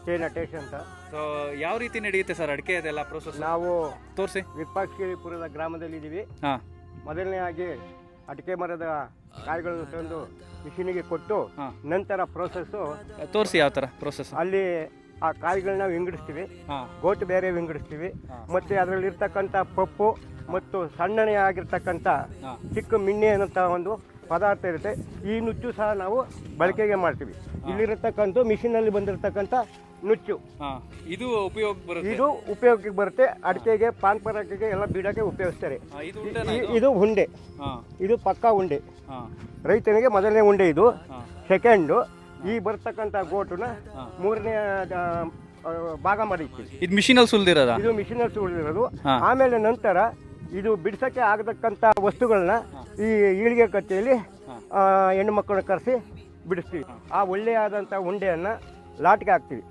K Natesh ಅಂತ. So ಯಾವ ರೀತಿ ನಡೆಯುತ್ತೆ ಸರ್ ಅಡಿಕೆ ಅದೆಲ್ಲ ಪ್ರೋಸೆಸ್? ನಾವು ತೋರಿಸಿ. ವಿಪಾಕ್ಷಿಪುರದ ಗ್ರಾಮದಲ್ಲಿ ಇದ್ದೀವಿ. ಹಾಂ. ಮೊದಲನೇದಾಗಿ ಅಡಿಕೆ ಮರದ ಕಾಯಿಗಳನ್ನು ತಂದು ಮಿಷಿನಿಗೆ ಕೊಟ್ಟು ನಂತರ ಪ್ರೋಸೆಸ್ಸು ತೋರಿಸಿ ಯಾವ ಥರ ಪ್ರೋಸೆಸ್. ಅಲ್ಲಿ ಆ ಕಾಯಿಗಳನ್ನ ವಿಂಗಡಿಸ್ತೀವಿ. ಗೋಟು ಬೇರೆ ವಿಂಗಡಿಸ್ತೀವಿ. ಮತ್ತು ಅದರಲ್ಲಿರ್ತಕ್ಕಂಥ ಪಪ್ಪು ಮತ್ತು ಸಣ್ಣನೆ ಆಗಿರ್ತಕ್ಕಂಥ ಚಿಕ್ಕ ಮಿಣ್ಣೆ ಅನ್ನೋಂಥ ಒಂದು ಪದಾರ್ಥ ಇರುತ್ತೆ. ಈ ನುಚ್ಚು ಸಹ ನಾವು ಬಳಕೆಗೆ ಮಾಡ್ತೀವಿ. ಇಲ್ಲಿರತಕ್ಕಂಥ ಮಿಷಿನಲ್ಲಿ ಬಂದಿರತಕ್ಕಂಥ ನುಚ್ಚು ಇದು ಉಪಯೋಗ ಬರುತ್ತೆ. ಇದು ಉಪಯೋಗಕ್ಕೆ ಬರುತ್ತೆ. ಅಡಿಕೆಗೆ ಪಾನ್ ಪರಾಕಿಗೆ ಎಲ್ಲ ಬೀಡಕ್ಕೆ ಉಪಯೋಗಿಸ್ತಾರೆ. ಇದು ಉಂಡೆ. ಇದು ಪಕ್ಕಾ ಉಂಡೆ. ರೈತನಿಗೆ ಮೊದಲನೇ ಉಂಡೆ ಇದು. ಸೆಕೆಂಡು ಈ ಬರ್ತಕ್ಕಂಥ ಗೋಟುನ ಮೂರನೇ ಭಾಗ ಮಾಡಿರ್ತೀವಿ. ಇದು ಮಿಷಿನಲ್ಲಿ ಸುಲಿದಿರೋದ? ಇದು ಮಿಷಿನಲ್ಲಿ ಸುಲಿದಿರೋದು. ಆಮೇಲೆ ನಂತರ ಇದು ಬಿಡ್ಸಕ್ಕೆ ಆಗತಕ್ಕಂಥ ವಸ್ತುಗಳನ್ನ ಈ ಈಳಿಗೆ ಕಟ್ಟೆಯಲ್ಲಿ ಹೆಣ್ಣು ಮಕ್ಕಳನ್ನ ಕರೆಸಿ ಬಿಡಿಸ್ತೀವಿ. ಆ ಒಳ್ಳೆಯಾದಂಥ ಉಂಡೆಯನ್ನು ಲಾಟ್ಗೆ ಹಾಕ್ತೀವಿ.